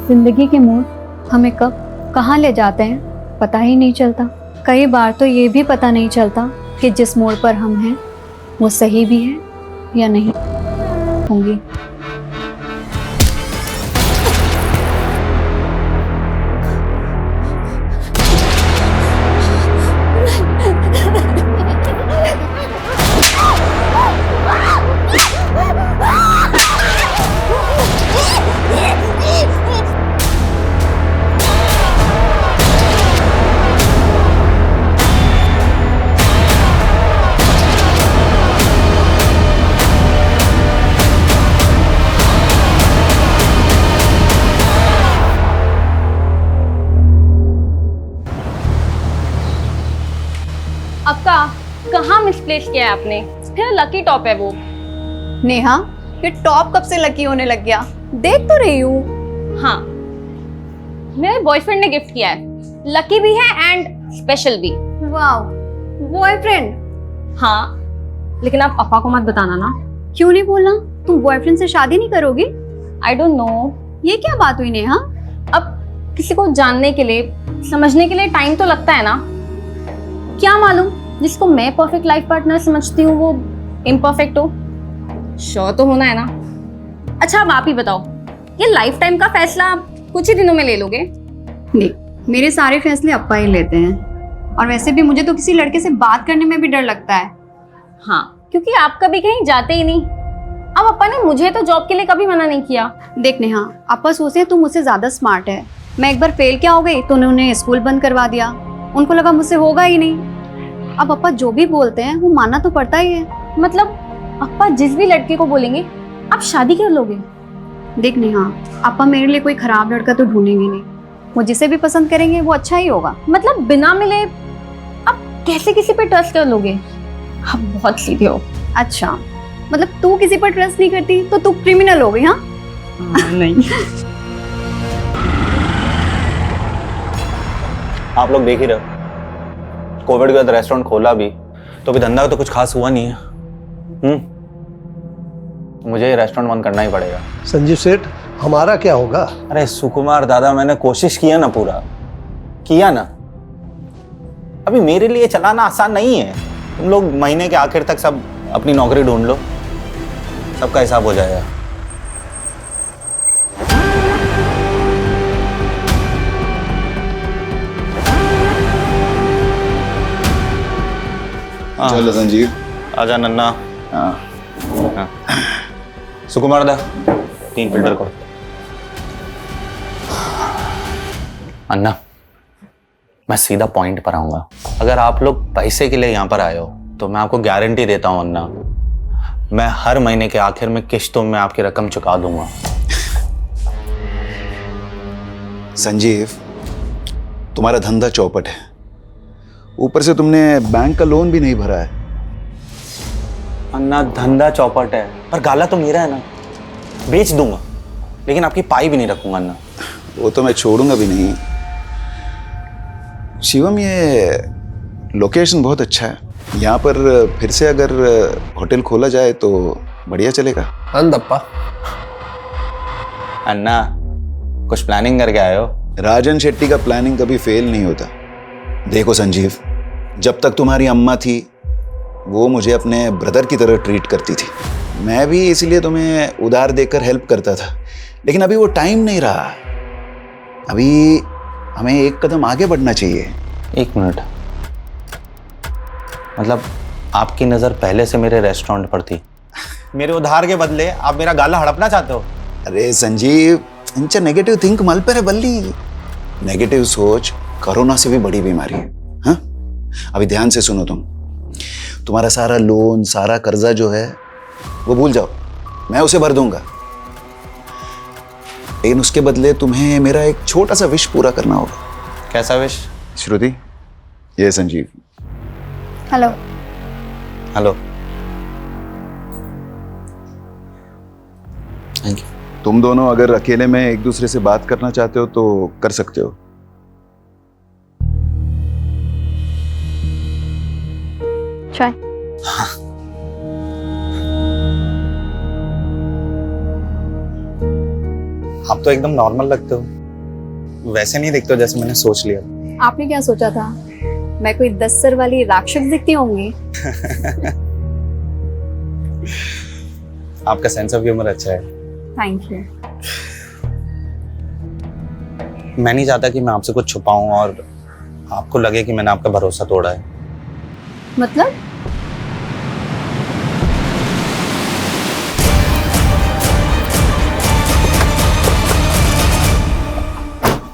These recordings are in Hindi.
जिंदगी के मोड़ हमें कब कहाँ ले जाते हैं पता ही नहीं चलता। कई बार तो ये भी पता नहीं चलता कि जिस मोड़ पर हम हैं वो सही भी है या नहीं होंगी। आपका कहाँ मिसप्लेस किया है आपने? फिर लकी टॉप है वो। नेहा, ये टॉप कब से लकी होने लग गया? देख तो रही हूँ। हाँ, मेरे बॉयफ्रेंड ने गिफ्ट किया है। लकी भी है एंड स्पेशल भी। वाह, बॉयफ्रेंड? हाँ, लेकिन आप पापा को मत बताना ना। क्यों नहीं बोलना? तुम बॉयफ्रेंड से शादी नहीं करोगी? I don't know. ये क्या बात हुई नेहा? अब किसी को जानने के लिए, समझने के लिए टाइम तो लगता है ना। क्या मालूम जिसको मैं परफेक्ट लाइफ पार्टनर समझती हूँ वो इम्परफेक्ट हो। श्योर तो होना है ना। अच्छा, अब आप ही बताओ, ये लाइफ टाइम का फैसला कुछ ही दिनों में ले लोगे? नहीं, मेरे सारे फैसले अप्पा ही लेते हैं। और वैसे भी मुझे तो किसी लड़के से बात करने में भी डर लगता है। हाँ, क्योंकि आप कभी कहीं जाते ही नहीं। अब अप्पा ने मुझे तो जॉब के लिए कभी मना नहीं किया। देख नेहा, अप्पा सोचते हैं तुम मुझसे ज्यादा स्मार्ट है। मैं एक बार फेल क्या हो गई तो उन्होंने स्कूल बंद करवा दिया। उनको लगा मुझसे होगा ही नहीं। अब अप्पा जो भी बोलते हैं वो मानना तो पड़ता ही है। मतलब अप्पा जिस भी लड़के को बोलेंगे आप शादी कर लोगे? देख नेहा, अप्पा मेरे लिए कोई खराब लड़का तो ढूंढेंगे नहीं। वो जिसे भी पसंद करेंगे वो अच्छा ही होगा। मतलब बिना मिले आप कैसे किसी पे ट्रस्ट कर लोगे? आप बहुत सीधे हो। अच्छा, मतलब तू किसी पर ट्रस्ट नहीं करती तो तू क्रिमिनल हो गई? हाँ नहीं। आप लोग देख ही रहे हो, कोविड के बाद रेस्टोरेंट खोला भी तो अभी धंधा तो कुछ खास हुआ नहीं है। मुझे ये रेस्टोरेंट बंद करना ही पड़ेगा। संजीव सेठ, हमारा क्या होगा? अरे सुकुमार दादा, मैंने कोशिश किया ना, पूरा किया ना। अभी मेरे लिए चलाना आसान नहीं है। तुम लोग महीने के आखिर तक सब अपनी नौकरी ढूंढ लो, सबका हिसाब हो जाएगा। चलो संजीव, आजा नन्ना। हाँ। सुकुमार दा, 3 फिल्टर को। अन्ना, मैं सीधा पॉइंट पर आऊंगा। अगर आप लोग पैसे के लिए यहां पर आए हो तो मैं आपको गारंटी देता हूं अन्ना, मैं हर महीने के आखिर में किश्तों में आपकी रकम चुका दूंगा। संजीव, तुम्हारा धंधा चौपट है, ऊपर से तुमने बैंक का लोन भी नहीं भरा है। अन्ना, धंधा चौपट है पर गाला तो मेरा है ना। बेच दूंगा लेकिन आपकी पाई भी नहीं रखूंगा अन्ना। वो तो मैं छोड़ूंगा भी नहीं। शिवम, ये लोकेशन बहुत अच्छा है, यहाँ पर फिर से अगर होटल खोला जाए तो बढ़िया चलेगा। अंदप्पा, अन्ना, कुछ प्लानिंग करके आए हो? राजन शेट्टी का प्लानिंग कभी फेल नहीं होता। देखो संजीव, जब तक तुम्हारी अम्मा थी वो मुझे अपने ब्रदर की तरह ट्रीट करती थी। मैं भी इसीलिए तुम्हें उधार देकर हेल्प करता था, लेकिन अभी वो टाइम नहीं रहा। अभी हमें एक कदम आगे बढ़ना चाहिए। 1 मिनट, मतलब आपकी नज़र पहले से मेरे रेस्टोरेंट पर थी, मेरे उधार के बदले आप मेरा गाला हड़पना चाहते हो? अरे संजीव, इंचा नेगेटिव थिंक मल पर है बल्ली। नेगेटिव सोच कोरोना से भी बड़ी बीमारी है। हाँ, अभी ध्यान से सुनो। तुम्हारा सारा लोन, सारा कर्जा जो है वो भूल जाओ, मैं उसे भर दूंगा। लेकिन उसके बदले तुम्हें मेरा एक छोटा सा विश पूरा करना होगा। कैसा विश? श्रुति, ये Sanjeev. Hello. Hello. Thank you. तुम दोनों अगर अकेले में एक दूसरे से बात करना चाहते हो तो कर सकते हो। चाय? आप तो एकदम नॉर्मल लगते हो, वैसे नहीं दिखते हो जैसे मैंने सोच लिया। आपने क्या सोचा था, मैं कोई 10 सर वाली राक्षस दिखती होंगी? आपका सेंस ऑफ ह्यूमर अच्छा है। Thank you. मैं नहीं चाहता कि मैं आपसे कुछ छुपाऊं और आपको लगे कि मैंने आपका भरोसा तोड़ा है। मतलब?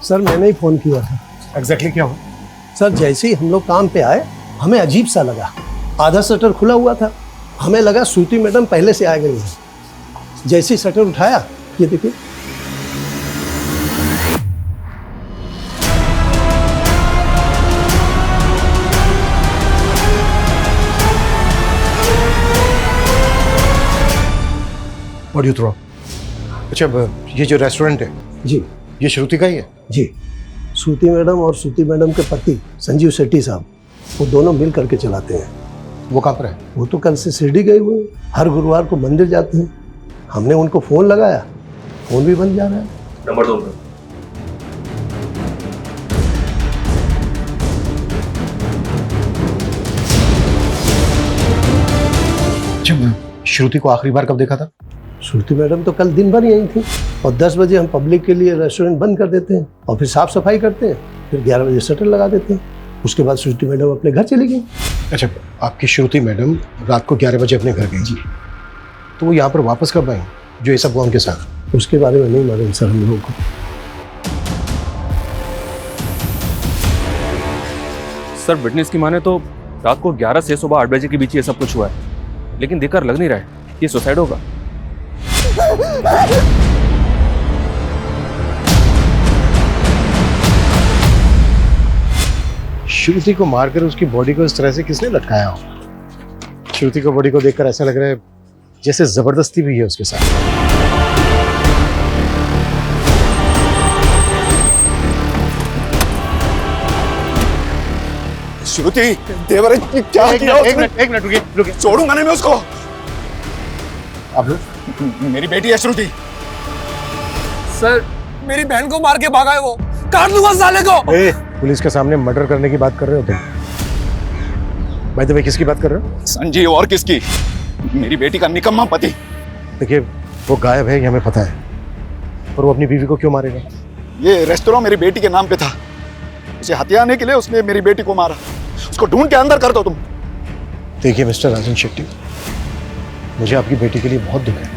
सर मैंने ही फोन किया था। एग्जैक्टली क्या हुआ? सर जैसे ही हम लोग काम पे आए हमें अजीब सा लगा, आधा शटर खुला हुआ था, हमें लगा श्रुति मैडम पहले से आ गई है। जैसे ही शटर उठाया, ये देखिए व्हाट यू थ्रो? अच्छा ये जो रेस्टोरेंट है जी। ये श्रुति का ही है? जी, श्रुति मैडम और श्रुति मैडम के पति संजीव शेट्टी साहब, वो दोनों मिल करके चलाते हैं। वो कहाँ पर है? वो तो कल से शिरडी गए हुए हैं, हर गुरुवार को मंदिर जाते हैं। हमने उनको फोन लगाया, फोन भी बंद जा रहा है। नंबर 2 पर। अच्छा श्रुति को आखिरी बार कब देखा था? श्रुति मैडम तो कल दिन भर यहीं थी, और 10 बजे हम पब्लिक के लिए रेस्टोरेंट बंद कर देते हैं और फिर साफ सफाई करते हैं, फिर 11 बजे शटर लगा देते हैं। उसके बाद श्रुति मैडम अपने घर चली गई। अच्छा आपकी श्रुति मैडम रात को 11 बजे अपने घर गई जी, तो वो यहाँ पर वापस कब आई जो ये सब हुआ उनके साथ? उसके बारे में नहीं मालूम सर हम लोगों को। सर विटनेस की माने तो रात को 11 से सुबह 8 बजे के बीच ये सब कुछ हुआ है, लेकिन देखकर लग नहीं रहा है कि सुसाइड होगा। श्रुति को मारकर उसकी बॉडी को इस तरह से किसने लटकाया हो? श्रुति को बॉडी को देखकर ऐसा लग रहा है जैसे जबरदस्ती भी है उसके साथ। श्रुति देवर क्या किया? एक मिनट रुकिए। छोड़ूंगा नहीं मैं उसको। आप लोग? मेरी बेटी है श्रुति। सर मेरी बहन को मार के भागा है वो, काट लूंगा साले को। पुलिस के सामने मर्डर करने की बात कर रहे हो तुम? बाय द वे किसकी बात कर रहे हो? संजीव और किसकी? मेरी बेटी का निकम्मा पति। देखिए वो गायब है ये हमें पता है, और वो अपनी बीवी को क्यों मारेगा? ये रेस्टोरेंट मेरी बेटी के नाम पे था, उसे हथियाने के लिए उसने मेरी बेटी को मारा। उसको ढूंढ के अंदर कर दो तुम। देखिए मिस्टर राजन शेट्टी, मुझे आपकी बेटी के लिए बहुत दुख है,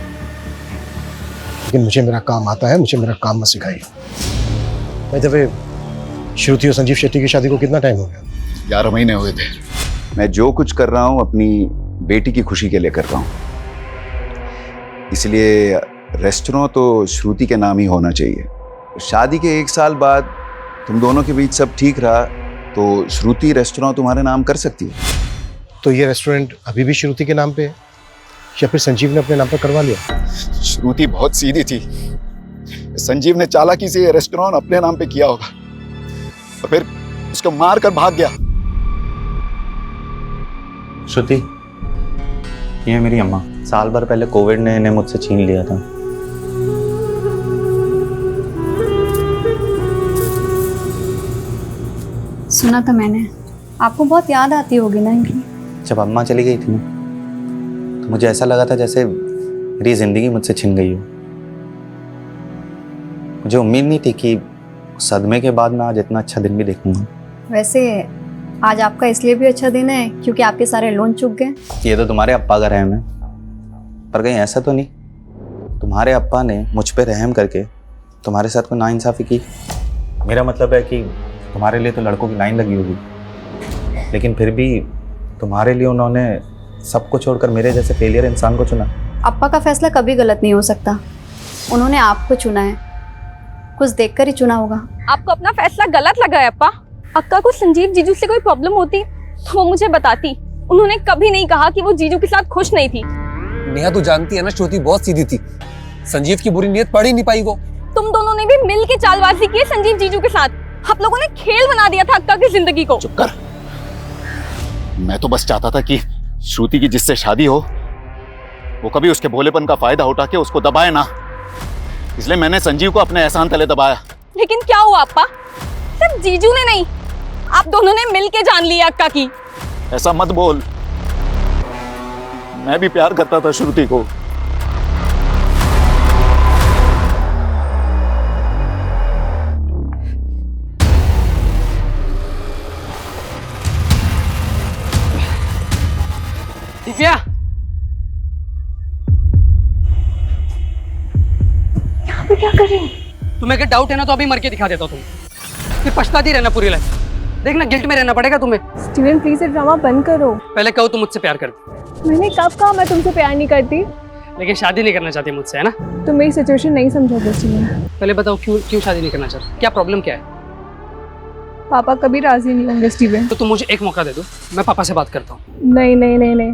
लेकिन मुझे मेरा काम आता है, मुझे मेरा काम मत सिखाइए। बाय द वे श्रुति और संजीव शेट्टी की शादी को कितना टाइम हो गया? 11 महीने हुए थे। मैं जो कुछ कर रहा हूँ अपनी बेटी की खुशी के लिए कर रहा हूँ, इसलिए रेस्टोरेंट तो श्रुति के नाम ही होना चाहिए। शादी के 1 साल बाद तुम दोनों के बीच सब ठीक रहा तो श्रुति रेस्टोरेंट तुम्हारे नाम कर सकती है। तो ये रेस्टोरेंट अभी भी श्रुति के नाम पे है या फिर संजीव ने अपने नाम पर करवा लिया? श्रुति बहुत सीधी थी, संजीव ने चालाकी से ये रेस्टोरेंट अपने नाम पे किया होगा और फिर उसको मार कर भाग गया। श्रुति, ये मेरी अम्मा, साल भर पहले कोविड ने इन्हें मुझसे छीन लिया था। सुना था मैंने, आपको बहुत याद आती होगी ना इनकी। जब अम्मा चली गई थी ना, तो मुझे ऐसा लगा था जैसे मेरी जिंदगी मुझसे छिन गई हो। मुझे उम्मीद नहीं थी कि सदमे के बाद मैं आज इतना अच्छा दिन भी देखूंगा। वैसे आज आपका इसलिए भी अच्छा दिन है क्योंकि आपके सारे लोन चुक गए। ये तो तुम्हारे अप्पा का रहम है, पर कहीं ऐसा तो नहीं तुम्हारे अप्पा ने मुझ पे रहम करके तुम्हारे साथ कोई नाइंसाफी की? मेरा मतलब है कि तुम्हारे लिए तो लड़कों की लाइन लगी होगी, लेकिन फिर भी तुम्हारे लिए उन्होंने सबको छोड़कर मेरे जैसे फेलियर इंसान को चुना। अप्पा का फैसला कभी गलत नहीं हो सकता, उन्होंने आपको चुना है, कुछ देखकर ही चुना होगा। आपको अपना फैसला गलत लगा है अप्पा? अक्का को संजीव जीजू से कोई प्रॉब्लम होती तो वो मुझे बताती। उन्होंने कभी नहीं कहा कि वो जीजू के साथ खुश नहीं थी। नेहा तू जानती है ना, श्रुति बहुत सीधी थी, संजीव की बुरी नीयत पढ़ ही नहीं पाई वो। तुम दोनों ने भी मिल के चालबाजी की है संजीव जीजू के साथ। आप लोगों ने खेल बना दिया था अक्का की जिंदगी को। चुप कर। मैं तो बस चाहता था कि श्रुति की जिससे शादी हो वो कभी उसके भोलेपन का फायदा उठा के उसको दबाए ना। इसलिए मैंने संजीव को अपने एहसान तले दबाया। लेकिन क्या हुआ अप्पा? सिर्फ जीजू ने नहीं, आप दोनों ने मिल के जान ली अक्का की। ऐसा मत बोल, मैं भी प्यार करता था श्रुति को। दिव्या, यहाँ पे क्या कर रही हो? तुम्हें अगर डाउट है ना तो अभी मर के दिखा देता हूँ तुम्हें, फिर पछताती रहना पूरी लाइफ। देखना गिल्ट में रहना पड़ेगा तुम्हें। स्टीवन प्लीज ये ड्रामा बंद करो। पहले कहो तुम मुझसे प्यार करती, मैंने कब कहा मैं तुमसे प्यार नहीं करती? लेकिन शादी नहीं करना चाहती मुझसे, है ना? तुम मेरी सिचुएशन नहीं समझोगे स्टीवन। पहले बताओ क्यों शादी नहीं करना चाहती, क्या प्रॉब्लम क्या है? पापा कभी राजी नहीं होंगे स्टीवन। तो तुम मुझे एक मौका दे दो, मैं पापा से बात करता हूँ। नहीं नहीं नहीं नहीं,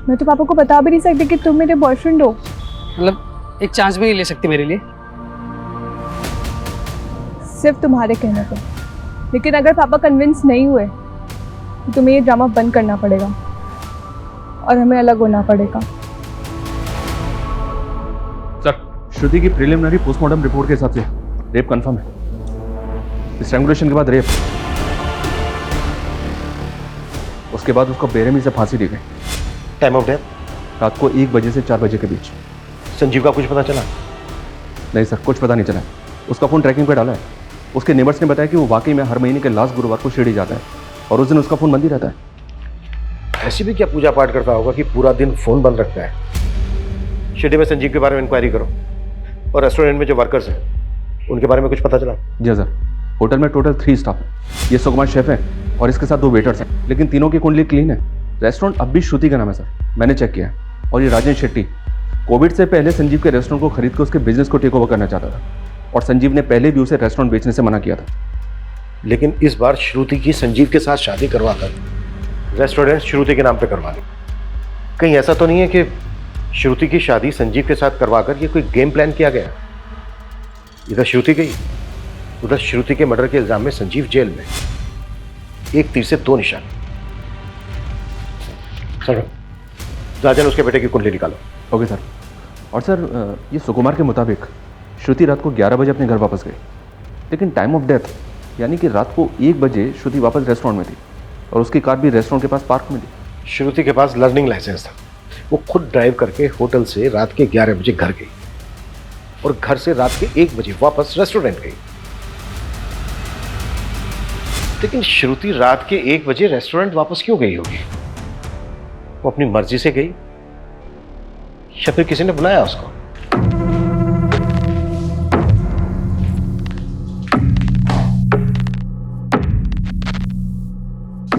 मैं तो पापा को बता भी नहीं सकती कि तुम मेरे बॉयफ्रेंड हो। मतलब एक चांस भी नहीं ले सकती मेरे लिए? सिर्फ तुम्हारे कहने पर। लेकिन अगर पापा कन्विंस नहीं हुए तो तुम्हें ये ड्रामा बंद करना पड़ेगा और हमें अलग होना पड़ेगा। सर, श्रुति की प्रिलिमिनरी पोस्टमार्टम रिपोर्ट के हिसाब से रेप कंफर्म है। स्ट्रैंगुलेशन के बाद रेप, उसके बाद उसको बेरहमी से फांसी दी गई। टाइम ऑफ डेथ रात को 1 बजे से 4 बजे के बीच। संजीव का कुछ पता चला? नहीं सर, कुछ पता नहीं चला। उसका फ़ोन ट्रैकिंग पे डाला है। उसके नेबर्स ने बताया कि वो वाकई में हर महीने के लास्ट गुरुवार को शिरडी जाता है और उस दिन उसका फ़ोन बंद ही रहता है। ऐसी भी क्या पूजा पाठ करता होगा कि पूरा दिन फोन बंद रखता है? शिरडी में संजीव के बारे में इंक्वायरी करो, और रेस्टोरेंट में जो वर्कर्स हैं उनके बारे में कुछ पता चला? जी सर, होटल में टोटल 3 स्टाफ है। ये सुकुमार शेफ है और इसके साथ 2 वेटर्स हैं, लेकिन तीनों की कुंडली क्लीन है। रेस्टोरेंट अब भी श्रुति का नाम है सर, मैंने चेक किया है। और ये राजन शेट्टी कोविड से पहले संजीव के रेस्टोरेंट को खरीद कर उसके बिजनेस को टेक ओवर करना चाहता था, और संजीव ने पहले भी उसे रेस्टोरेंट बेचने से मना किया था। लेकिन इस बार श्रुति की संजीव के साथ शादी करवाकर रेस्टोरेंट श्रुति के नाम पे करवा ली। कहीं ऐसा तो नहीं है कि श्रुति की शादी संजीव के साथ करवाकर ये कोई गेम प्लान किया गया? इधर श्रुति गई, उधर श्रुति के मर्डर के इल्जाम में संजीव जेल में। एक तीर से 2 निशान। सर, राजन उसके बेटे की कुंडली निकालो। Okay sir. और सर, ये सुकुमार के मुताबिक श्रुति रात को 11 बजे अपने घर वापस गई, लेकिन टाइम ऑफ डेथ यानी कि रात को 1 बजे श्रुति वापस रेस्टोरेंट में थी और उसकी कार भी रेस्टोरेंट के पास पार्क में थी। श्रुति के पास लर्निंग लाइसेंस था। वो खुद ड्राइव करके होटल से रात के 11 बजे घर गई और घर से रात के 1 बजे वापस रेस्टोरेंट गई। लेकिन श्रुति रात के 1 बजे रेस्टोरेंट वापस क्यों गई होगी? वो अपनी मर्जी से गई या फिर किसी ने बुलाया उसको?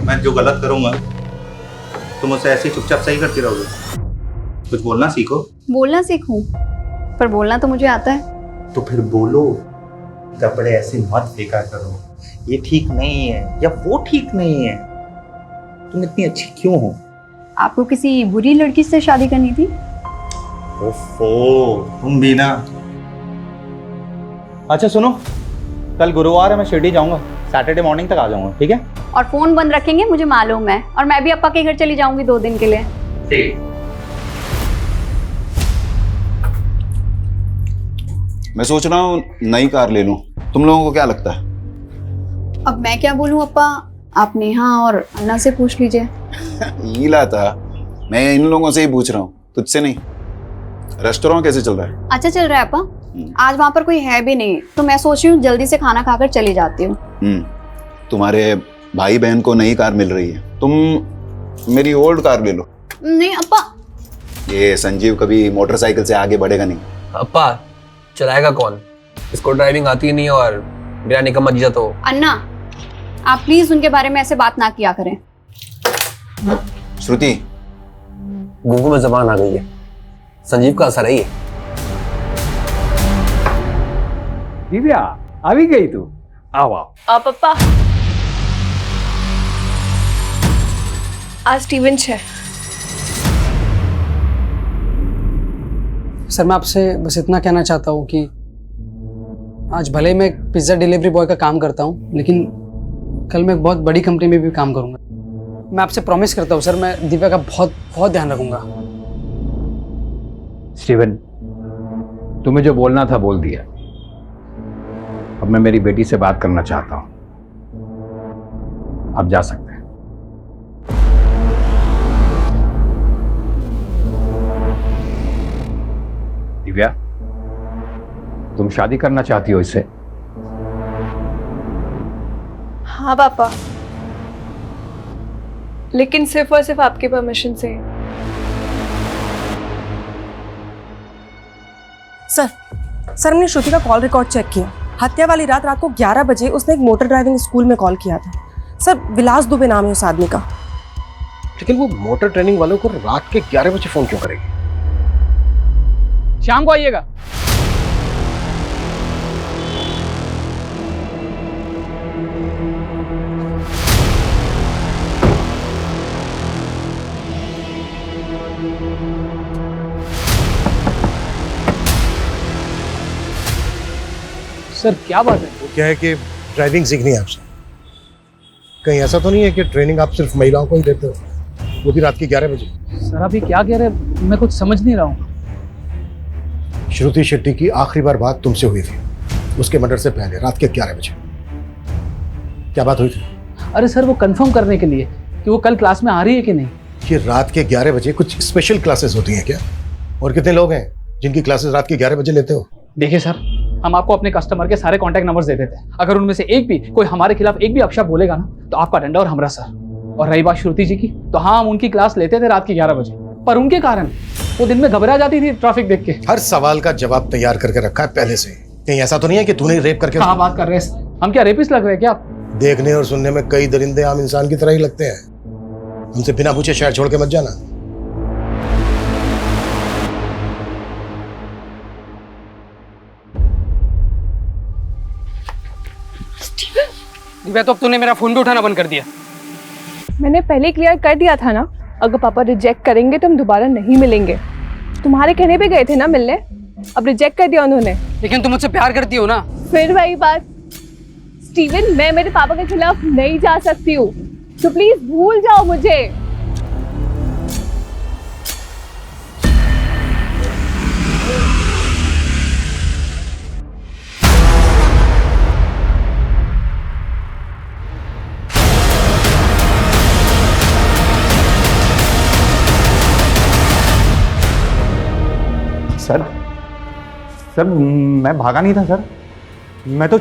मैं जो गलत करूंगा तुम उसे ऐसे ही चुपचाप सही करती रहोगे? कुछ बोलना सीखो। बोलना सीखूं, पर बोलना तो मुझे आता है। तो फिर बोलो। कपड़े ऐसे मत फेंका करो, ये ठीक नहीं है या वो ठीक नहीं है। तुम इतनी अच्छी क्यों हो? आपको किसी बुरी लड़की से शादी करनी थी? ओफो, तुम भी ना। अच्छा सुनो, कल गुरुवार है, मैं शिरडी जाऊंगा। सैटरडे मॉर्निंग तक आ जाऊंगा, ठीक है? और फोन बंद रखेंगे, मुझे मालूम है। और मैं भी अप्पा के घर चली जाऊंगी 2 दिन के लिए। ठीक। मैं सोच रहा हूँ नई कार ले लूं, तुम लोगों को क्या लगता है? अब मैं क्या बोलूं अप्पा, आप नेहा और अन्ना से पूछ लीजिए। लीला था, मैं इन लोगों से ही पूछ रहा हूँ, तुझसे नहीं। रेस्टोरेंट कैसे चल रहा है? अच्छा चल रहा है अप्पा। आज वहाँ पर कोई है भी नहीं, तो मैं सोच रही हूँ जल्दी से खाना खाकर चली जाती हूँ। तुम्हारे भाई बहन को नई कार मिल रही है, तुम मेरी ओल्ड कार ले लो। नहीं अप्पा। ये संजीव कभी मोटरसाइकिल से आगे बढ़ेगा नहीं। अप्पा, चलाएगा कौन? इसको ड्राइविंग आती ही नहीं और मेरा निकम्मा जीजा तो। अन्ना, आप प्लीज उनके बारे में ऐसे बात ना किया करें। श्रुति, गूंगू में जबान आ गई है, संजीव का असर है ये। दिव्या, आ भी गई तू? आओ आओ। पापा, आज स्टीवन है। सर, मैं आपसे बस इतना कहना चाहता हूँ कि आज भले ही मैं एक पिज़्ज़ा डिलीवरी बॉय का काम करता हूँ, लेकिन कल मैं एक बहुत बड़ी कंपनी में भी काम करूँगा। मैं आपसे प्रॉमिस करता हूँ सर, मैं दिव्या का बहुत बहुत ध्यान रखूँगा। स्टीवन, तुम्हें जो बोलना था बोल दिया। अब मैं मेरी बेटी से बात करना चाहता हूं। आप जा सकते हैं। दिव्या, तुम शादी करना चाहती हो इससे? हाँ पापा, लेकिन सिर्फ और सिर्फ आपके परमिशन से। सर हमने श्रुति का कॉल रिकॉर्ड चेक किया। हत्या वाली रात को 11 बजे उसने एक मोटर ड्राइविंग स्कूल में कॉल किया था। सर विलास दुबे नाम है उस आदमी का। लेकिन वो मोटर ट्रेनिंग वालों को रात के 11 बजे फोन क्यों करेगी? शाम को आइएगा। सर क्या बात है? वो क्या है कि ड्राइविंग सीखनी है आपसे। कहीं ऐसा तो नहीं है कि ट्रेनिंग आप सिर्फ महिलाओं को ही देते हो, वो भी रात के 11 बजे? सर अभी क्या कह रहे हैं, मैं कुछ समझ नहीं रहा हूँ। श्रुति शेट्टी की आखिरी बार बात तुमसे हुई थी उसके मर्डर से पहले, रात के 11 बजे। क्या बात हुई थी? अरे सर वो कंफर्म करने के लिए कि वो कल क्लास में आ रही है कि नहीं। ये रात के 11 बजे कुछ स्पेशल क्लासेस होती हैं क्या? और कितने लोग हैं जिनकी क्लासेस रात के 11 बजे लेते हो? देखिए सर, हम आपको अपने कस्टमर के सारे कॉन्टैक्ट नंबर्स दे देते हैं। अगर उनमें से एक भी कोई हमारे खिलाफ एक भी अपशब्द बोलेगा ना तो आपका डंडा और हमरा सर। और रही बात श्रुति जी की, तो हाँ हम उनकी क्लास लेते थे रात के 11 बजे, पर उनके कारण वो दिन में घबरा जाती थी ट्रैफिक देख के। हर सवाल का जवाब तैयार करके रखा है पहले से। कहीं ऐसा तो नहीं है कि तूने रेप करके? कहाँ बात कर रहे हैं, हम क्या रेपिस्ट लग रहे हैं क्या? देखने और सुनने में कई दरिंदे आम इंसान की तरह ही लगते हैं। हमसे बिना पूछे शहर छोड़ के मत जाना। दिव्या, तो अब तूने मेरा फोन भी उठाना बंद कर दिया। मैंने पहले क्लियर कर दिया था ना, अगर पापा रिजेक्ट करेंगे तो हम दोबारा नहीं मिलेंगे। तुम्हारे कहने पे गए थे ना मिलने, अब रिजेक्ट कर दिया उन्होंने। लेकिन तुम मुझसे प्यार करती हो ना? फिर वही बात स्टीवन, मैं मेरे पापा के खिलाफ नहीं जा सकती हूँ, तो प्लीज भूल जाओ मुझे। सर मैं भागा नहीं था सर, मैं तो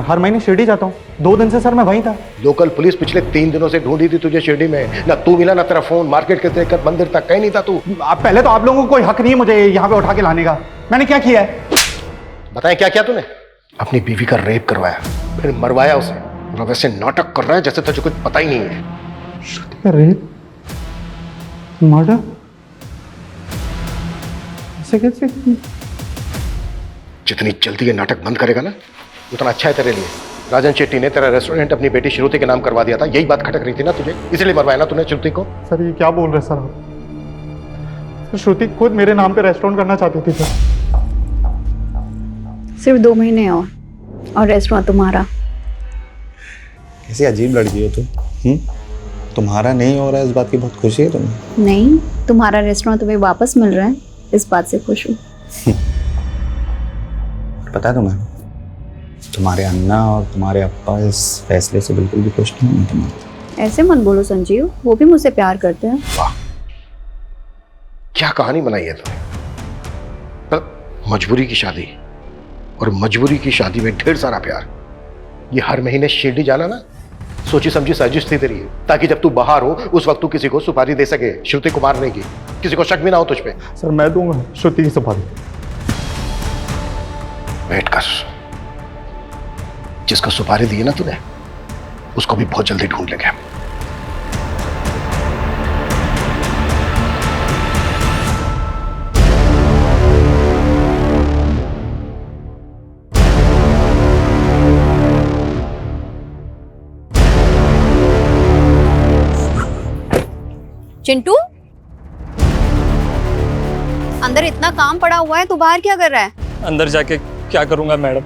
हर महीने शिरडी जाता हूँ। 2 दिन से सर मैं वहीं था। लोकल पुलिस पिछले 3 दिनों से ढूंढी थी तुझे शिरडी में। ना तू मिला ना तेरा फोन, मार्केट के लेकर मंदिर तक कहीं नहीं था तू। पहले तो आप लोगों को कोई हक नहीं है मुझे यहाँ पे उठा के लाने का। मैंने क्या किया है? बताएं क्या किया तूने? अपनी बीवी का रेप करवाया, फिर मरवाया उसे, और वैसे नाटक कर रहा है जैसे तुझे कुछ पता ही नहीं है। श्रुति का रेप, मर्डर, ऐसे कैसे? जितनी जल्दी ये नाटक बंद करेगा ना उतना अच्छा है तेरे लिए। राजन शेट्टी ने तेरा रेस्टोरेंट अपनी बेटी श्रुति के नाम करवा दिया था, यही बात खटक रही थी ना तुझे, इसलिए मरवाया ना तूने श्रुति को। सर ये क्या बोल रहे सर आप? श्रुति खुद मेरे नाम पे रेस्टोरेंट करना चाहती थी सर। सिर्फ 2 महीने और रेस्टोरेंट तुम्हारा। कैसी अजीब लड़की हो तुम। तुम्हारा नहीं हो रहा है इस बात की बहुत खुशी है तुम्हें? नहीं, तुम्हारा रेस्टोरेंट तुम्हें वापस मिल रहा है, इस बात से खुश हूँ। पता है तुम्हें, तुम्हारे अन्ना और तुम्हारे अप्पा इस फैसले से बिल्कुल भी खुश नहीं है तुम्हारे। ऐसे मत बोलो संजीव, वो भी मुझसे प्यार करते हैं। वाह, क्या कहानी बनाई है तुमने। पर मजबूरी की शादी, और मजबूरी की शादी में ढेर सारा प्यार। ये हर महीने शिरडी जाना ना सोची समझी साजिश थी तेरी, ताकि जब तू बाहर हो उस वक्त तू किसी को सुपारी दे सके श्रुति को मारने की, किसी को शक भी ना हो तुझ पे। सर मैं दूंगा श्रुति की सुपारी। वेट कर, जिसको सुपारी दी है ना तूने उसको भी बहुत जल्दी ढूंढ लेंगे। चिंटू, अंदर इतना काम पड़ा हुआ है, तू बाहर क्या कर रहा है? अंदर जाके क्या करूंगा मैडम,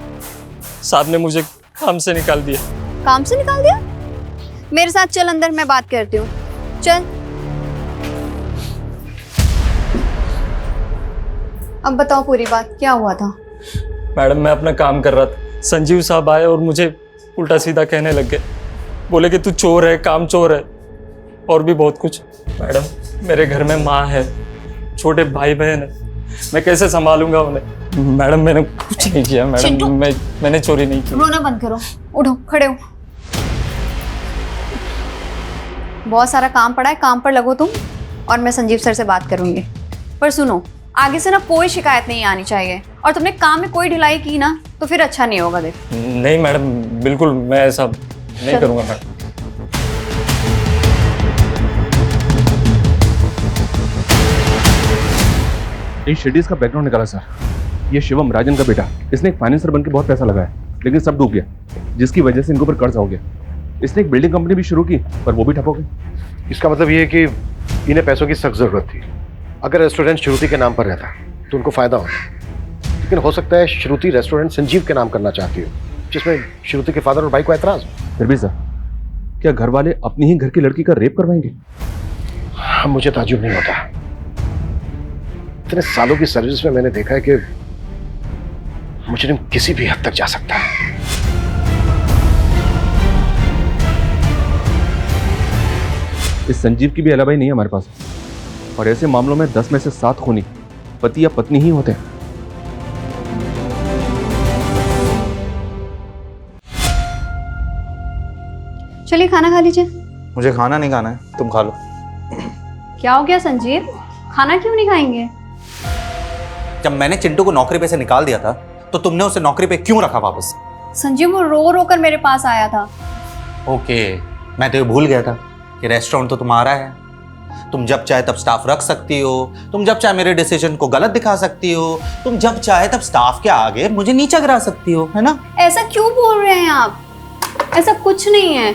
साहब ने मुझे काम से निकाल दिया। काम से निकाल दिया? मेरे साथ चल अंदर, मैं बात करती हूँ, चल। अब बताओ पूरी बात, क्या हुआ था? मैडम मैं अपना काम कर रहा था, संजीव साहब आए और मुझे उल्टा सीधा कहने लग गए। बोले कि तू चोर है, काम चोर है और भी बहुत कुछ। मैडम मेरे घर में माँ है, छोटे भाई बहन है, मैं कैसे संभालूंगा उन्हें? मैडम मैंने कुछ नहीं किया मैडम, मैंने चोरी नहीं की। रोना बंद करो, उठो, खड़े हो। बहुत सारा काम पड़ा है, काम पर लगो तुम, और मैं संजीव सर से बात करूंगी। पर सुनो, आगे से ना कोई शिकायत नहीं आनी चाहिए, और तुमने काम में कोई ढिलाई की ना तो फिर अच्छा नहीं होगा। देख नहीं मैडम, बिल्कुल मैं ऐसा नहीं करूंगा मैडम। इन शेडीज का बैकग्राउंड निकाला सर। ये शिवम, राजन का बेटा, इसने एक फाइनेंसर बनकर बहुत पैसा लगाया, लेकिन सब डूब गया, जिसकी वजह से इनके ऊपर कर्ज हो गया। इसने एक बिल्डिंग कंपनी भी शुरू की, पर वो भी ठप हो गई। इसका मतलब ये है कि इन्हें पैसों की सख्त जरूरत थी। अगर रेस्टोरेंट श्रुति के नाम पर रहता तो उनको फायदा होता, लेकिन हो सकता है श्रुति रेस्टोरेंट संजीव के नाम करना चाहती हो, जिसमें श्रुति के फादर और भाई को एतराज हो। फिर भी सर, क्या घर वाले अपनी ही घर की लड़की का रेप करवाएंगे? मुझे ताज्जुब नहीं होता। इतने सालों की सर्विस में मैंने देखा है कि मुजरिम किसी भी हद तक जा सकता है। इस संजीव की भी अलावाई नहीं है हमारे पास, और ऐसे मामलों में 10 में से 7 खूनी पति या पत्नी ही होते हैं। चलिए खाना खा लीजिए। मुझे खाना नहीं खाना है, तुम खा लो। क्या हो गया संजीव, खाना क्यों नहीं खाएंगे? जब मैंने चिंटू को नौकरी पे से निकाल दिया था तो तुमने उसे नौकरी पे क्यों रखा वापस? संजीव वो रो रो कर मेरे पास आया था। ओके, मैं तो ये भूल गया था कि रेस्टोरेंट तो तुम्हारा है। तुम जब चाहे तब स्टाफ रख सकती हो, तुम जब चाहे मेरे डिसीजन को गलत दिखा सकती हो, तुम जब चाहे तब स्टाफ के आगे मुझे नीचा गिरा सकती हो, है ना? ऐसा क्यों बोल रहे हैं आप? ऐसा कुछ नहीं है,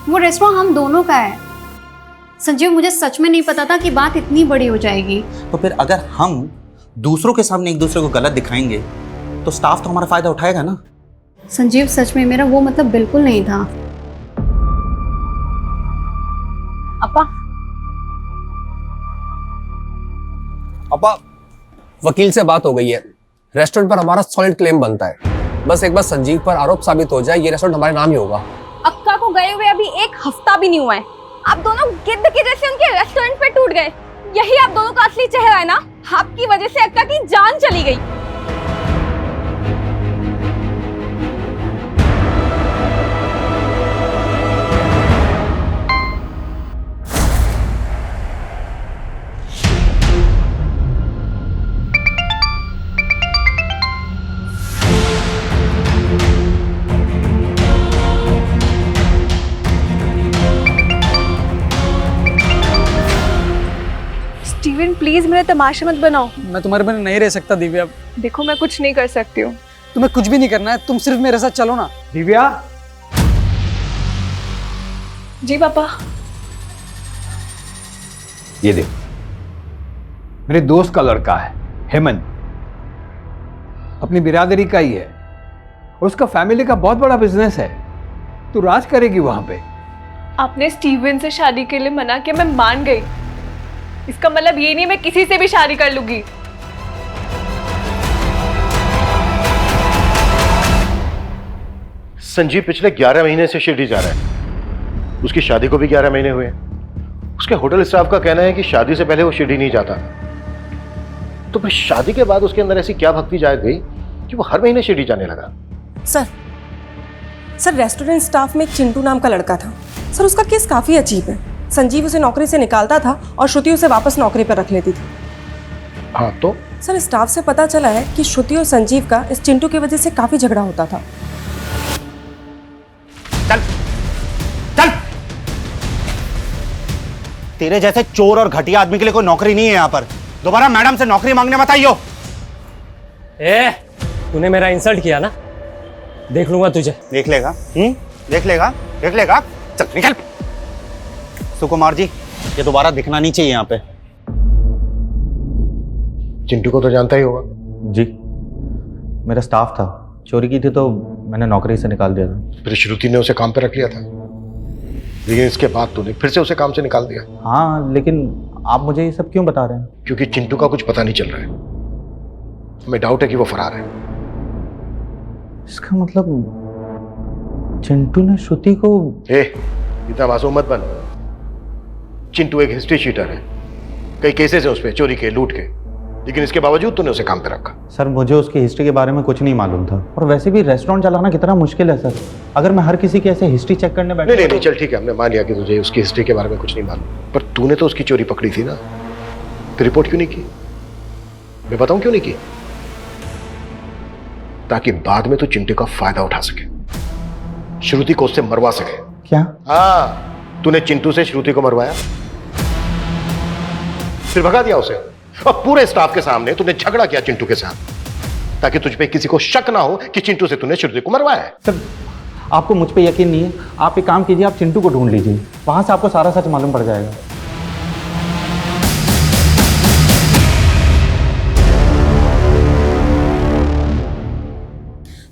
वो रेस्टोरेंट हम दोनों का है। संजीव मुझे सच में नहीं पता था कि बात इतनी बड़ी हो जाएगी। तो फिर अगर हम दूसरों के सामने एक दूसरे को गलत दिखाएंगे तो स्टाफ तो हमारा फायदा उठाएगा ना? संजीव सच में मेरा वो मतलब बिल्कुल नहीं था। अपा, वकील से बात हो गई है, रेस्टोरेंट पर हमारा सॉलिड क्लेम बनता है। बस एक बार संजीव पर आरोप साबित हो जाए, ये रेस्टोरेंट हमारे नाम ही होगा। अक्का को गए हुए अभी 1 हफ्ता भी नहीं हुआ है, आप दोनों गिद्ध के जैसे उनके रेस्टोरेंट पे टूट गए। यही आप दोनों का असली चेहरा है ना? आपकी वजह से अक्का की जान चली गई। स्टीवन प्लीज मेरा तमाशा मत बनाओ। मैं तुम्हारे बिना नहीं रह सकता दिव्या। देखो मैं कुछ नहीं कर सकती हूँ। तुम्हें कुछ भी नहीं करना है, तुम सिर्फ मेरे साथ चलो ना। दिव्या, जी पापा। ये देख, मेरे दोस्त का लड़का है हेमंत, अपनी बिरादरी का ही है, और उसका फैमिली का बहुत बड़ा बिजनेस है। तू राज करेगी वहां पे। आपने स्टीवन से शादी के लिए मना किया, मैं मान गई। इसका मतलब ये नहीं मैं किसी से भी शादी कर लूंगी। संजीव पिछले 11 महीने से शिरडी जा रहा है। उसकी शादी को भी 11 महीने हुए। उसके होटल स्टाफ का कहना है कि शादी से पहले वो शिरडी नहीं जाता। तो फिर शादी के बाद उसके अंदर ऐसी क्या भक्ति जाग गई कि वो हर महीने शिरडी जाने लगा? सर रेस्टोरेंट स्टाफ में एक चिंटू नाम का लड़का था। सर उसका केस काफ़ी अजीब है। संजीव उसे नौकरी से निकालता था और श्रुति उसे वापस नौकरी पर रख लेती थी। हाँ तो? सर स्टाफ से पता चला है कि श्रुति और संजीव का इस चिंटू की वजह से काफ़ी झगड़ा होता था। चल चल, तेरे जैसे चोर और घटिया आदमी के लिए कोई नौकरी नहीं है यहाँ पर। दोबारा मैडम से नौकरी मांगने मत आइयो। तूने मेरा इंसल्ट किया ना, देख लूंगा तुझे। देख लेगा? देख लेगा, देख लेगा। चल निकल। सुकुमार जी, ये दोबारा दिखना नहीं चाहिए यहाँ पे। चिंटू को तो जानता ही होगा। जी, मेरा स्टाफ था, चोरी की थी तो मैंने नौकरी से निकाल दिया था। फिर श्रुति ने उसे काम पे रख लिया था, लेकिन इसके बाद तूने फिर से उसे काम से निकाल दिया। हाँ, लेकिन आप मुझे ये सब क्यों बता रहे हैं? क्योंकि चिंटू का कुछ पता नहीं चल रहा है। हमें डाउट है कि वो फरार है। इसका मतलब चिंटू ने श्रुति को... इतना मासूम मत बन। चिंटू एक हिस्ट्री शीटर है, कई केसेस है उस पे, चोरी के, लूट के, लेकिन इसके बावजूद तूने उसे काम पे रखा। सर मुझे उसकी हिस्ट्री के बारे में कुछ नहीं मालूम था, और वैसे भी रेस्टोरेंट चलाना कितना मुश्किल है सर। अगर मैं हर किसी की ऐसे हिस्ट्री चेक करने बैठा... नहीं, चल ठीक है, हमने मान लिया कि तुझे उसकी हिस्ट्री के बारे में कुछ नहीं मालूम, पर तूने तो उसकी चोरी पकड़ी थी ना, तो रिपोर्ट क्यों नहीं की? मैं बताऊं क्यों नहीं की? ताकि बाद में तू चिंटू का फायदा उठा सके, श्रुति को उससे मरवा सके। क्या? हाँ, तूने चिंटू से श्रुति को मरवाया, फिर भगा दिया उसे, और पूरे स्टाफ के सामने तूने झगड़ा किया चिंटू के साथ, ताकि तुझ पे किसी को शक ना हो कि चिंटू से तूने श्रुति को मरवाया है। सर आपको मुझ पे यकीन नहीं है, आप एक काम कीजिए, आप चिंटू को ढूंढ लीजिए, वहां से आपको सारा सच मालूम पड़ जाएगा।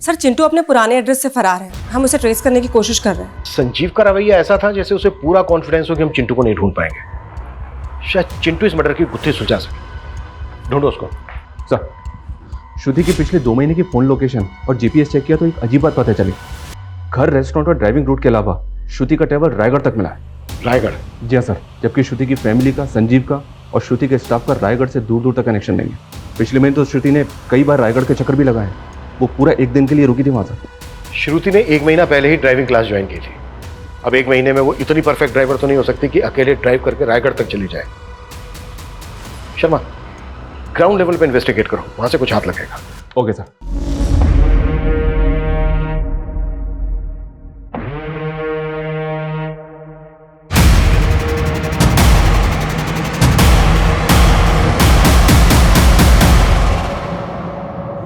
सर चिंटू अपने पुराने एड्रेस से फरार है, हम उसे ट्रेस करने की कोशिश कर रहे हैं। संजीव का रवैया ऐसा था जैसे उसे पूरा कॉन्फिडेंस हो कि हम चिंटू को नहीं ढूंढ पाएंगे। शायद चिंटू इस मर्डर की गुत्थी सुलझा सके। ढूंढो उसको। सर श्रुति की पिछले 2 महीने की फोन लोकेशन और जीपीएस चेक किया तो एक अजीब बात पता चली। घर, रेस्टोरेंट और ड्राइविंग रूट के अलावा श्रुति का ट्रैवल रायगढ़ तक मिला है। रायगढ़? जी हाँ सर, जबकि श्रुति की फैमिली का, संजीव का और श्रुति के स्टाफ का रायगढ़ से दूर दूर तक कनेक्शन नहीं है। पिछले महीने तो श्रुति ने कई बार रायगढ़ के चक्कर भी लगाए, वो पूरा 1 दिन के लिए रुकी थी वहां सर। श्रुति ने 1 महीना पहले ही ड्राइविंग क्लास ज्वाइन की थी। अब 1 महीने में वो इतनी परफेक्ट ड्राइवर तो नहीं हो सकती कि अकेले ड्राइव करके रायगढ़ तक चली जाए। शर्मा, ग्राउंड लेवल पे इन्वेस्टिगेट करो, वहां से कुछ हाथ लगेगा। Okay sir.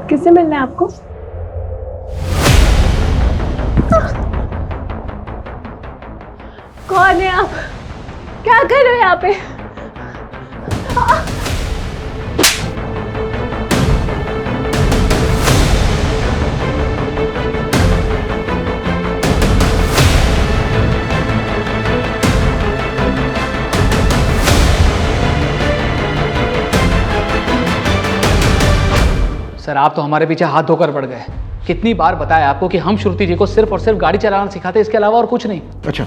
किससे मिलना है आपको? कौन है आप? क्या कर रहे हो यहाँ पे? सर आप तो हमारे पीछे हाथ धोकर पड़ गए। कितनी बार बताया आपको कि हम श्रुति जी को सिर्फ और सिर्फ गाड़ी चलाना सिखाते, इसके अलावा और कुछ नहीं। अच्छा,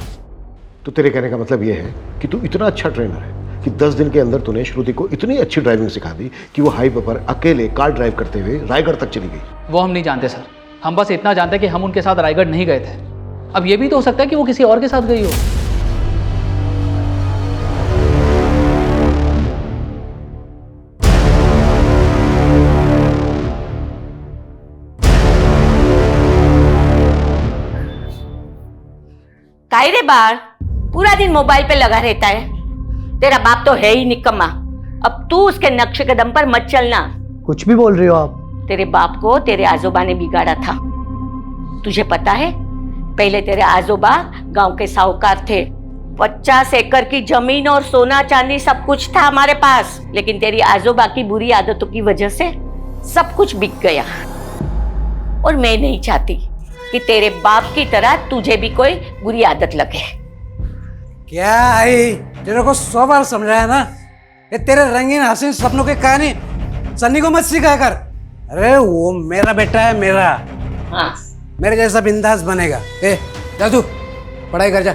तो तेरे कहने का मतलब ये है कि तू इतना अच्छा ट्रेनर है कि 10 दिन के अंदर तूने श्रुति को इतनी अच्छी ड्राइविंग सिखा दी कि वो हाईवे पर अकेले कार ड्राइव करते हुए रायगढ़ तक चली गई। वो हम नहीं जानते सर, हम बस इतना जानते कि हम उनके साथ रायगढ़ नहीं गए थे। अब ये भी तो हो सकता है कि वो किसी और के साथ गई हो। काहे रे बार पूरा दिन मोबाइल पे लगा रहता है? तेरा बाप तो है ही निकम्मा। अब तू उसके नक्शे कदम पर मत चलना। कुछ भी बोल रही हो आप? तेरे बाप को तेरे आजोबा ने बिगाड़ा था। तुझे पता है, पहले तेरे आजोबा गांव के साहूकार थे। 50 एकड़ की जमीन और सोना चांदी सब कुछ था हमारे पास, लेकिन तेरी आजोबा की बुरी आदतों की वजह से सब कुछ बिक गया। और मैं नहीं चाहती कि तेरे बाप की तरह तुझे भी कोई बुरी आदत लगे। क्या आई, तेरे को 100 बार समझाया ना, ये तेरे रंगीन हसीन सपनों की कहानी सन्नी को मत सिखा कर। अरे वो मेरा बेटा है, मेरा। हाँ, मेरे जैसा बिंदास बनेगा। ए जा तू पढ़ाई कर जा।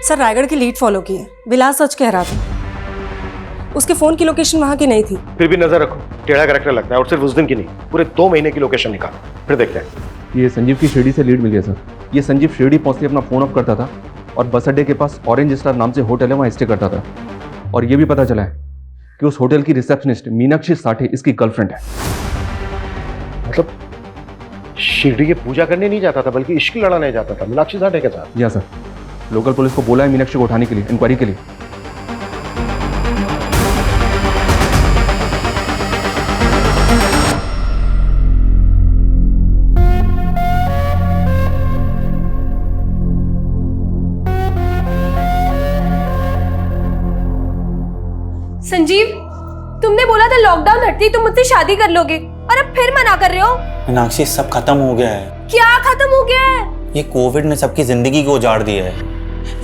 सर रायगढ़ की लीड फॉलो की है, विलास सच कह रहा था। उसके फोन की लोकेशन वहां की नहीं थी। फिर भी नजर रखो, टेढ़ा करैक्टर लगता है, और सिर्फ उस दिन की नहीं, पूरे 2 महीने की लोकेशन निकाल, फिर देखते हैं। ये संजीव की शिरडी से लीड मिली है सर। ये संजीव शिरडी पहुंचते अपना फोन ऑफ करता था और बस अड्डे के पास ऑरेंज स्टार नाम से होटल है, वहाँ स्टे करता था। और ये भी पता चला है कि उस होटल की रिसेप्शनिस्ट मीनाक्षी साठे इसकी गर्लफ्रेंड है। मतलब शिरडी की पूजा करने नहीं जाता था, बल्कि इश्क लड़ाने जाता था मीनाक्षी साठे के साथ। जी सर, लोकल पुलिस को बोला है मीनाक्षी को उठाने के लिए, इंक्वायरी के लिए। संजीव, तुमने बोला था लॉकडाउन हटती तुम मुझसे शादी कर लोगे, और अब फिर मना कर रहे हो। मीनाक्षी सब खत्म हो गया है। क्या खत्म हो गया है? ये कोविड ने सबकी जिंदगी को उजाड़ दिया है।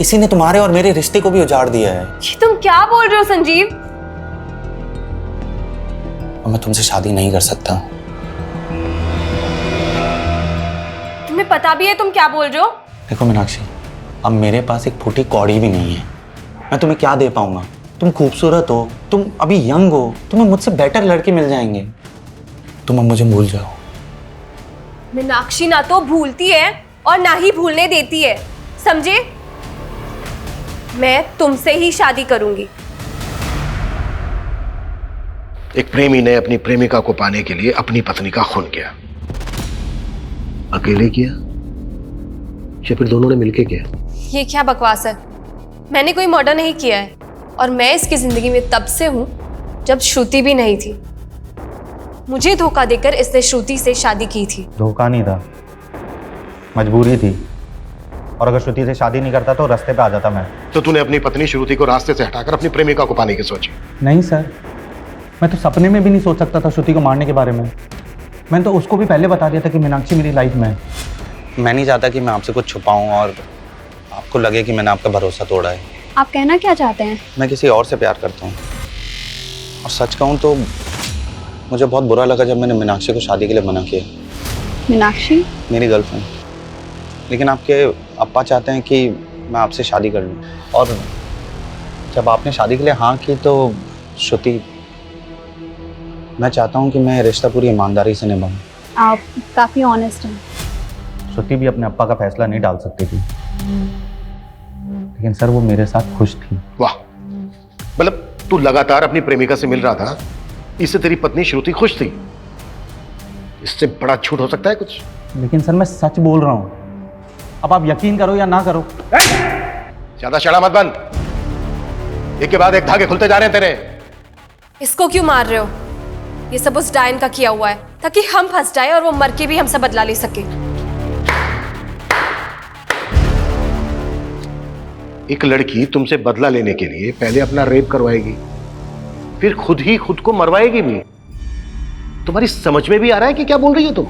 इसी ने तुम्हारे और मेरे रिश्ते को भी उजाड़ दिया है। ये तुम क्या बोल रहे हो संजीव? और मैं तुमसे शादी नहीं कर सकता। तुम्हें पता भी है तुम क्या बोल रहे हो? देखो मीनाक्षी, अब मेरे पास एक फूटी कौड़ी भी नहीं है। मैं तुम्हें क्या दे पाऊंगा? तुम खूबसूरत हो, तुम अभी यंग हो, तुम्हें मुझसे बेटर लड़के मिल जाएंगे। तुम अब मुझे भूल जाओ। मीनाक्षी ना तो भूलती है और ना ही भूलने देती है, समझे? मैं तुमसे ही शादी करूंगी। एक प्रेमी ने अपनी प्रेमिका को पाने के लिए अपनी पत्नी का खून किया। अकेले किया या फिर दोनों ने मिलके किया? ये क्या बकवास है? मैंने कोई मर्डर नहीं किया है और मैं इसकी जिंदगी में तब से हूं जब श्रुति भी नहीं थी। मुझे धोखा देकर इसने श्रुति से शादी की थी। धोखा नहीं था, मजबूरी थी। और अगर श्रुति से शादी नहीं करता तो रास्ते पे आ जाता मैं। तो तूने अपनी पत्नी श्रुति को रास्ते से हटाकर अपनी प्रेमिका को पाने की सोची? नहीं सर, मैं तो सपने में भी नहीं सोच सकता था श्रुति को मारने के बारे में। मैंने तो उसको भी पहले बता दिया था कि मीनाक्षी मेरी लाइफ में है। मैं नहीं चाहता कि मैं आपसे कुछ छुपाऊं और आपको लगे कि मैंने आपका भरोसा तोड़ा है। आप कहना क्या चाहते हैं? मैं किसी और से प्यार करता हूँ। और सच कहूँ तो मुझे बहुत बुरा लगा जब मैंने मीनाक्षी को शादी के लिए मना किया। मीनाक्षी मेरी गर्लफ्रेंड। लेकिन आपके अप्पा चाहते हैं कि मैं आपसे शादी कर लूँ। और जब आपने शादी के लिए हाँ की तो श्रुति, मैं चाहता हूँ कि मैं रिश्ता पूरी ईमानदारी से निभाऊँ। आप काफ़ी ऑनेस्ट हैं। श्रुति भी अपने अप्पा का फैसला नहीं डाल सकती थी, लेकिन सर वो मेरे साथ खुश थी। वाह, मतलब तू लगातार अपनी प्रेमिका से मिल रहा था, इससे तेरी पत्नी श्रुति खुश थी? इससे बड़ा झूठ हो सकता है कुछ? लेकिन सर मैं सच बोल रहा हूँ, अब आप यकीन करो या ना करो। ज्यादा शड़ा मत बन, एक के बाद एक धागे खुलते जा रहे हैं तेरे। इसको क्यों मार रहे हो? ये सब उस डायन का किया हुआ है ताकि हम फंस जाए और वो मर के भी हमसे बदला ले सके। एक लड़की तुमसे बदला लेने के लिए पहले अपना रेप करवाएगी, फिर खुद ही खुद को मरवाएगी भी। तुम्हारी समझ में भी आ रहा है कि क्या बोल रही हो तुम?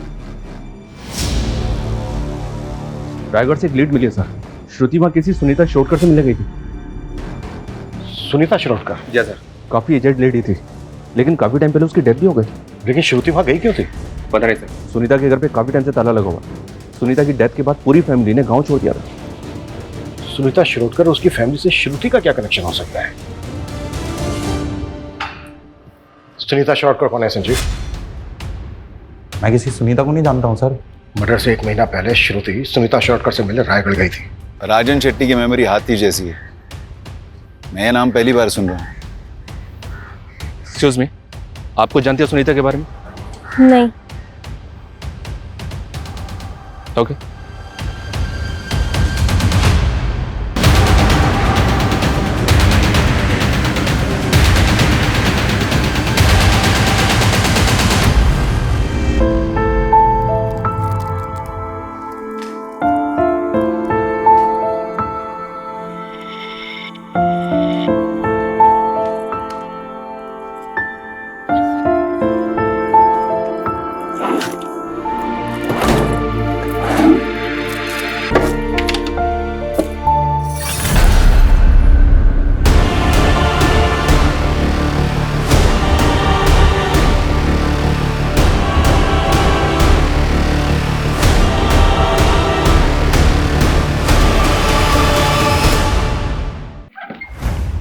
रायगढ़ से एक लीड मिली है सर। श्रुति वहां किसी सुनीता शिरोडकर से मिलने गई थी। सुनीता शिरोडकर? जी सर। काफी एजेड लेडी थी, लेकिन काफी टाइम पहले उसकी डेथ भी हो गई। लेकिन श्रुति वहां गई क्यों थी? पता नहीं सर। सुनीता के घर पे काफी टाइम से ताला लगा हुआ। सुनीता की डेथ के बाद पूरी फैमिली ने गांव छोड़ दिया था। सुनीता शिरोडकर और उसकी फैमिली से श्रुति का क्या कनेक्शन हो सकता है? सुनीता शिरोडकर कौन है संजीव? मैं किसी सुनीता को नहीं जानता हूँ सर। मर्डर से 1 महीना पहले श्रुति सुनीता शिरोडकर से मिलने रायगढ़ गई थी। राजन शेट्टी की मेमोरी हाथी जैसी है। मैं ये नाम पहली बार सुन रहा हूँ। एक्सक्यूज मी, आपको जानती है सुनीता के बारे में? नहीं। ओके।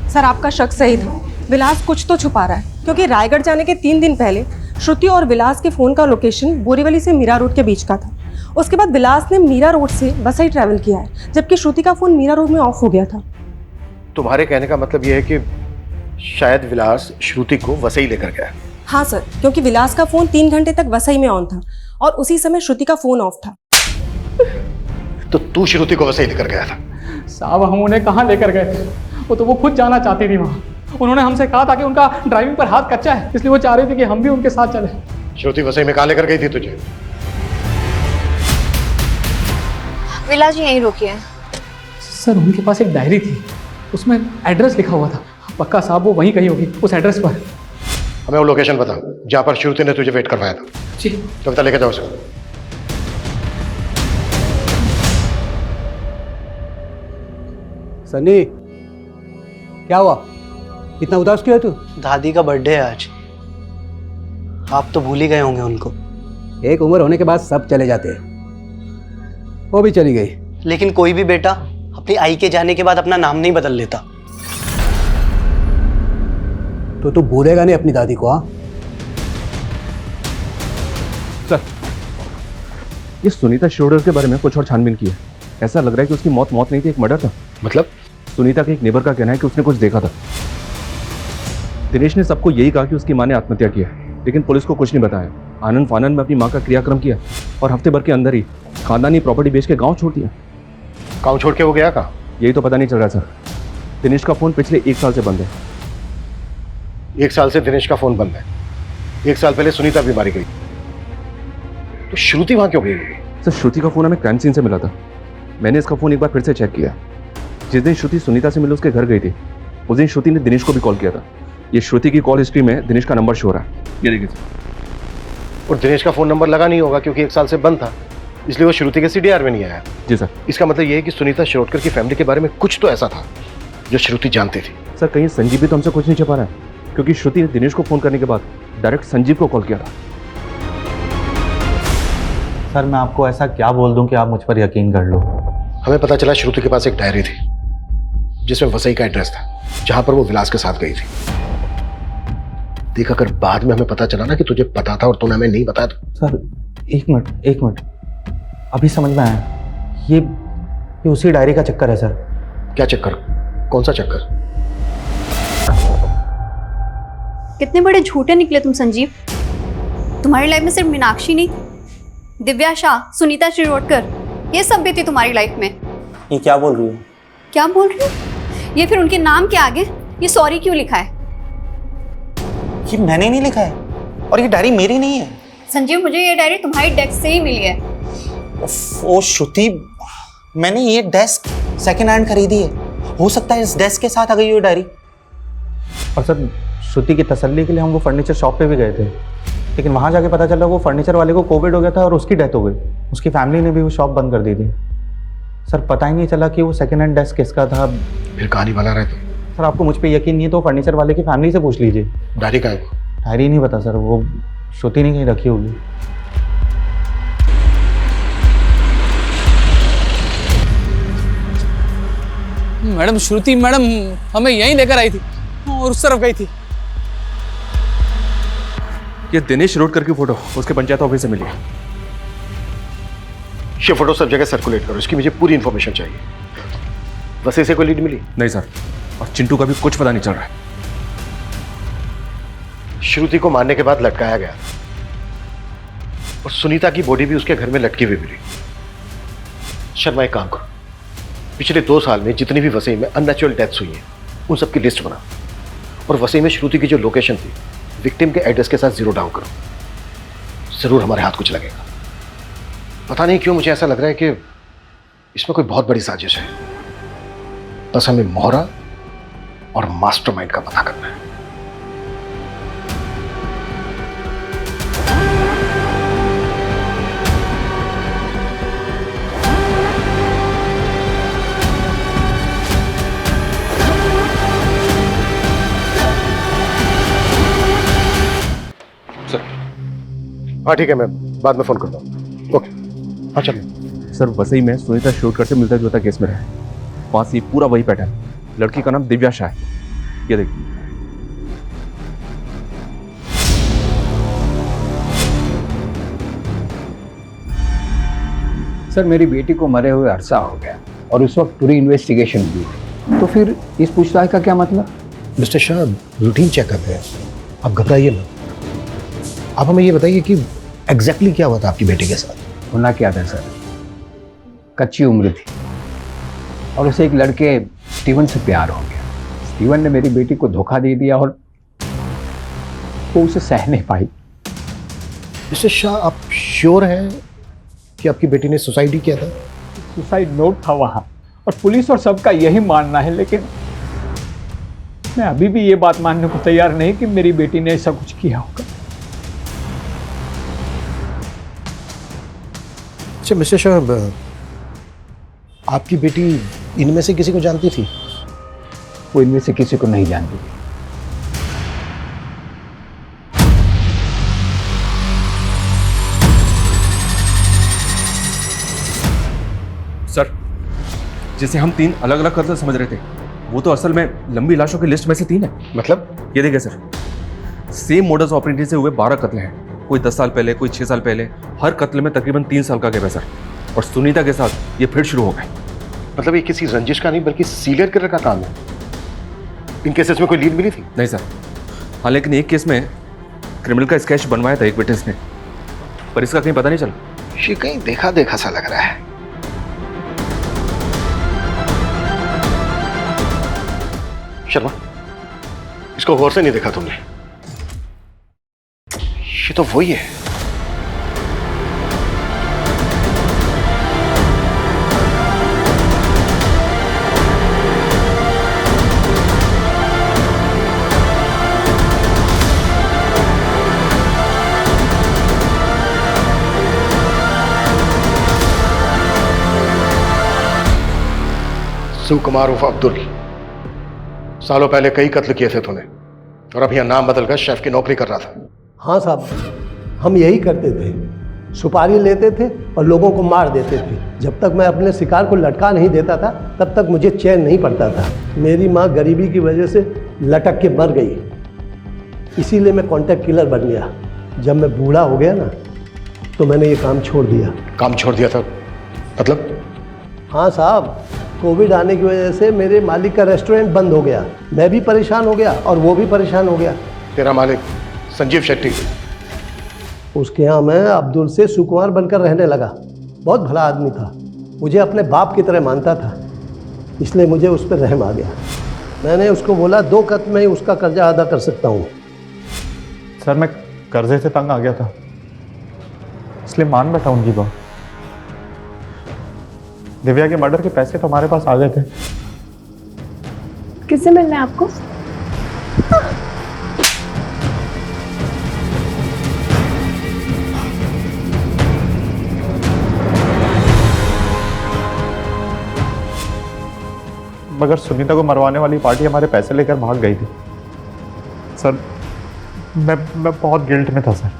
सर आपका शक सही था, विलास कुछ तो छुपा रहा है, क्योंकि रायगढ़ जाने के 3 दिन पहले श्रुति और विलास के फ़ोन का लोकेशन बोरीवली से मीरा रोड के बीच का था। उसके बाद विलास ने मीरा रोड से वसई ट्रैवल किया है, जबकि श्रुति का फ़ोन मीरा रोड में ऑफ हो गया था। तुम्हारे कहने का मतलब यह है कि शायद विलास श्रुति को वसई लेकर गया? हाँ सर, क्योंकि विलास का फ़ोन 3 घंटे तक वसई में ऑन था और उसी समय श्रुति का फ़ोन ऑफ था। तो तू श्रुति को वसई लेकर गया था? साहब हम उन्हें कहाँ लेकर गए थे, वो खुद जाना चाहती थी वहाँ। उन्होंने हमसे कहा था कि उनका ड्राइविंग पर हाथ कच्चा है, इसलिए वो चाह रही थी कि हम भी उनके साथ चले। श्रुति वसई में कहाँ लेकर गई थी तुझे? विलास जी यहीं रुकी है। सर उनके पास एक डायरी थी, उसमें एड्रेस लिखा हुआ था। पक्का साहब वो वहीं कहीं होगी, उस एड्रेस पर। हमें वो लोकेशन बता जहाँ पर श्रुति ने तुझे वेट करवाया था। जी। कविता लेके जाओ उसे। सनी, क्या हुआ? इतना उदास क्यों है तू? दादी का बर्थडे है आज। आप तो भूल ही गए होंगे उनको। एक उम्र होने के बाद सब चले जाते हैं। वो भी चली गई। लेकिन कोई भी बेटा अपनी आई के जाने के बाद अपना नाम नहीं बदल लेता। तो तू भूलेगा नहीं अपनी दादी को? हाँ सर, ये सुनीता शिरोडकर के बारे में कुछ और छानबीन की है। ऐसा लग रहा है कि उसकी मौत नहीं थी, एक मर्डर था। मतलब? सुनीता के एक नेबर का कहना है कि उसने कुछ देखा था। दिनेश ने सबको यही कहा कि उसकी मां ने आत्महत्या की है, लेकिन पुलिस को कुछ नहीं बताया। आनंद फानंद में अपनी मां का क्रियाक्रम किया और हफ्ते भर के अंदर ही खानदानी प्रॉपर्टी बेच के गांव छोड़ दिया। गाँव छोड़ के वो गया कहाँ? यही तो पता नहीं चल रहा सर। दिनेश का फोन पिछले 1 साल से बंद है। 1 साल से दिनेश का फोन बंद है। 1 साल पहले सुनीता भी मारी गई, तो श्रुति वहां क्यों गई? सर, श्रुति का फोन हमें क्राइम सीन से मिला था। मैंने इसका फोन एक बार फिर से चेक किया। जिस दिन श्रुति सुनीता से मिले उसके घर गई थी, उस दिन श्रुति ने दिनेश को भी कॉल किया था। ये श्रुति की कॉल हिस्ट्री में दिनेश का नंबर शो हो रहा है। ये देखिए सर। और दिनेश का फोन नंबर लगा नहीं होगा क्योंकि 1 साल से बंद था, इसलिए वो श्रुति के सीडीआर में नहीं आया। जी सर। इसका मतलब ये है कि सुनीता शिरोडकर की फैमिली के बारे में कुछ तो ऐसा था जो श्रुति जानती थी। सर, कहीं संजीव भी तो हमसे कुछ नहीं छिपा रहा है, क्योंकि श्रुति ने दिनेश को फोन करने के बाद डायरेक्ट संजीव को कॉल किया था। सर, मैं आपको ऐसा क्या बोल दूं कि आप मुझ पर यकीन कर लो? हमें पता चला श्रुति के पास एक डायरी थी जिसमें वसई का एड्रेस था, जहां पर वो विलास के साथ गई थी। देख, अगर बाद में हमें पता चला ना कि तुझे पता था और तूने हमें नहीं बताया तो। सर, एक मिनट, अभी समझ में आया। ये उसी डायरी का चक्कर है सर। क्या चक्कर? कौन सा चक्कर? कितने बड़े झूठे निकले तुम संजीव। तुम्हारी लाइफ में सिर्फ मीनाक्षी नहीं, दिव्या शाह, सुनीता शिरोडकर, ये सब भी थी तुम्हारी लाइफ में। ये क्या बोल रही हो? क्या बोल रही हो? ये फिर उनके नाम के आगे ये सॉरी क्यों लिखा है? ये मैंने नहीं लिखा है और ये डायरी मेरी नहीं है। संजीव, मुझे ये डायरी तुम्हारी डेस्क से ही मिली है। ओ श्रुति, मैंने ये डेस्क सेकंड हैंड खरीदी है। हो सकता है इस डेस्क के साथ आ गई ये डायरी। और सर, श्रुति की तसल्ली के लिए हम वो फर्नीचर शॉप पे भी गए थे, लेकिन वहाँ जाके पता चला वो फर्नीचर वाले को कोविड हो गया था और उसकी डेथ हो गई। उसकी फैमिली ने भी वो शॉप बंद कर दी थी। सर, पता ही नहीं चला कि वो सेकंड हैंड डेस्क किसका था। फिर कहानी बना रहे थे? सर, आपको मुझ पे यकीन नहीं है तो फर्नीचर वाले की फैमिली से पूछ लीजिए। डायरी का है? डायरी नहीं पता सर, वो श्रुति ने कहीं रखी होगी। मैडम, श्रुति मैडम हमें यहीं लेकर आई थी और उस तरफ गई थी। ये दिनेश शिरोडकर की फोटो उसके पंचायत ऑफिस से मिली है। ये फोटो सब जगह सर्कुलेट करो, इसकी मुझे पूरी इंफॉर्मेशन चाहिए। वैसे से कोई लीड मिली? नहीं सर, और चिंटू का भी कुछ पता नहीं चल रहा है। श्रुति को मारने के बाद लटकाया गया और सुनीता की बॉडी भी उसके घर में लटकी हुई मिली। शर्मा, एक काम करो, पिछले 2 साल में जितनी भी वसई में अननेचुरल डेथ्स हुई हैं उन सबकी लिस्ट बना और वसई में श्रुति की जो लोकेशन थी विक्टिम के एड्रेस के साथ 0 डाउन करो। जरूर हमारे हाथ कुछ लगेगा। पता नहीं क्यों मुझे ऐसा लग रहा है कि इसमें कोई बहुत बड़ी साजिश है। बस हमें मोहरा और मास्टरमाइंड का पता करना है। हाँ ठीक है, मैं बाद में फोन करता हूँ। ओके, हाँ चलो। सर, वसई में सुनीता शिरोडकर से मिलता जुलता केस में रहा है। वहां से पूरा वही पैटर्न। लड़की का नाम दिव्या शाह है। ये देखिए। सर, मेरी बेटी को मरे हुए अरसा हो गया और उस वक्त पूरी इन्वेस्टिगेशन हुई थी, तो फिर इस पूछताछ का क्या मतलब? मिस्टर शाह, रूटीन चेकअप है, आप घबराइए मत। आप हमें ये बताइए कि एग्जैक्टली क्या हुआ था आपकी बेटी के साथ? होना क्या था सर, कच्ची उम्र थी और उसे एक लड़के स्टीवन से प्यार हो गया। स्टीवन ने मेरी बेटी को धोखा दे दिया और वो उसे सह नहीं पाई। मिस्टर शाह, आप श्योर हैं कि आपकी बेटी ने सुसाइड ही किया था? सुसाइड नोट था वहां और पुलिस और सबका यही मानना है, लेकिन मैं अभी भी ये बात मानने को तैयार नहीं कि मेरी बेटी ने ऐसा कुछ किया होगा। अच्छा मिस्टर शाह, आपकी बेटी इनमें से किसी को जानती थी? वो इनमें से किसी को नहीं जानती थी। सर, जिसे हम 3 अलग अलग कत्ल समझ रहे थे, वो तो असल में लंबी लाशों की लिस्ट में से 3 है। मतलब? ये देखिए सर, सेम मोडस ऑपरेंडी से हुए 12 कत्ल हैं। कोई 10 साल पहले, कोई 6 साल पहले। हर कत्ल में तकरीबन 3 साल का गैप है सर। और सुनीता के साथ ये फिर शुरू हो गए। मतलब ये किसी रंजिश का नहीं बल्कि सीरियल किलर का काम है। इन केसेस में कोई लीड मिली थी? नहीं सर। हाँ, लेकिन एक केस में क्रिमिनल का स्केच बनवाया था एक विटनेस ने, पर इसका कहीं पता नहीं चला। ये कहीं देखा देखा सा लग रहा है। शर्मा, इसको गौर से नहीं देखा तुमने? ये तो वही है। सुकुमार उर्फ अब्दुल, सालों पहले कई कत्ल किए थे तूने, और अब यहाँ नाम बदलकर शेफ की नौकरी कर रहा था। हाँ साहब, हम यही करते थे। सुपारी लेते थे और लोगों को मार देते थे। जब तक मैं अपने शिकार को लटका नहीं देता था तब तक मुझे चैन नहीं पड़ता था। मेरी माँ गरीबी की वजह से लटक के मर गई, इसीलिए मैं कॉन्ट्रैक्ट किलर बन गया। जब मैं बूढ़ा हो गया ना तो मैंने ये काम छोड़ दिया। काम छोड़ दिया था मतलब? हाँ साहब, कोविड आने की वजह से मेरे मालिक का रेस्टोरेंट बंद हो गया। मैं भी परेशान हो गया और वो भी परेशान हो गया। तेरा मालिक संजीव शेट्टी, उसके यहाँ मैं अब्दुल से सुकुमार बनकर रहने लगा। बहुत भला आदमी था, मुझे अपने बाप की तरह मानता था, इसलिए मुझे उस पर रहम आ गया। मैंने उसको बोला 2 कत्ल में ही उसका कर्जा अदा कर सकता हूँ। सर, मैं कर्जे से तंग आ गया था, इसलिए मान बैठा उनकी बात। दिव्या के मर्डर के पैसे तो हमारे पास आ गए थे। किससे मिलना है आपको? मगर सुनीता को मरवाने वाली पार्टी हमारे पैसे लेकर भाग गई थी। सर, मैं बहुत गिल्ट में था सर,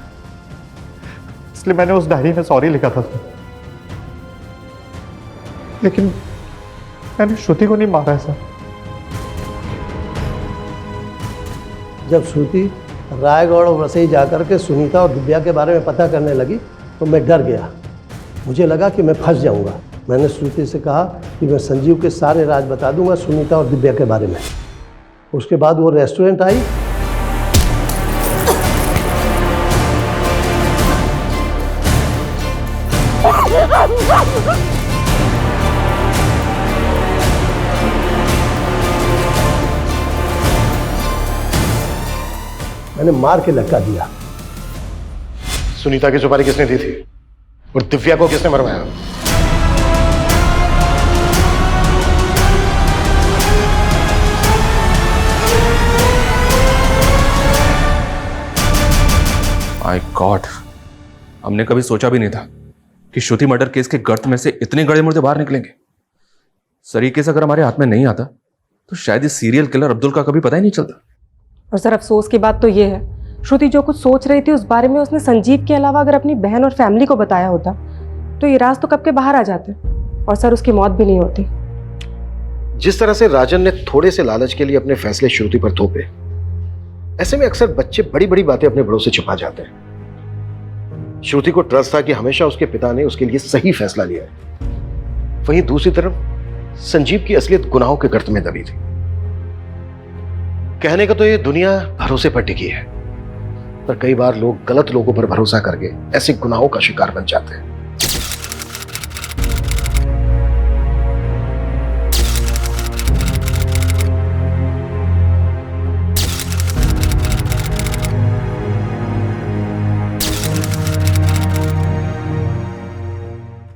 इसलिए मैंने उस डायरी में सॉरी लिखा था सर। लेकिन मैंने श्रुति को नहीं मारा है सर। जब श्रुति रायगढ़ और वसई जाकर के सुनीता और दिव्या के बारे में पता करने लगी तो मैं डर गया। मुझे लगा कि मैं फंस जाऊंगा। मैंने श्रुति से कहा कि मैं संजीव के सारे राज बता दूंगा सुनीता और दिव्या के बारे में। उसके बाद वो रेस्टोरेंट आई। मैंने मार के लटका दिया। सुनीता की सुपारी किसने दी थी और दिव्या को किसने मरवाया? माय गॉड, हमने कभी सोचा भी नहीं था कि श्रुति मर्डर केस के गर्त में से इतने गड़े मुर्दे बाहर निकलेंगे। सर, ये केस अगर हमारे हाथ में नहीं आता तो शायद इस सीरियल किलर अब्दुल का कभी पता ही नहीं चलता। और सर, अफसोस की बात तो ये है, श्रुति जो कुछ सोच रही थी उस बारे में उसने संजीव के अलावा अगर अपनी बहन और फैमिली को बताया होता तो ये राज तो कब के बाहर आ जाते और सर उसकी मौत भी नहीं होती। जिस तरह से राजन ने थोड़े से लालच के लिए अपने फैसले श्रुति पर थोपे, ऐसे में अक्सर बच्चे बड़ी बड़ी बातें अपने बड़ों से छुपा जाते हैं। श्रुति को ट्रस्ट था कि हमेशा उसके पिता ने उसके लिए सही फैसला लिया है। वहीं दूसरी तरफ संजीव की असलियत गुनाहों के गर्त में दबी थी। कहने का तो ये दुनिया भरोसे पर टिकी है, पर कई बार लोग गलत लोगों पर भरोसा करके ऐसे गुनाहों का शिकार बन जाते हैं।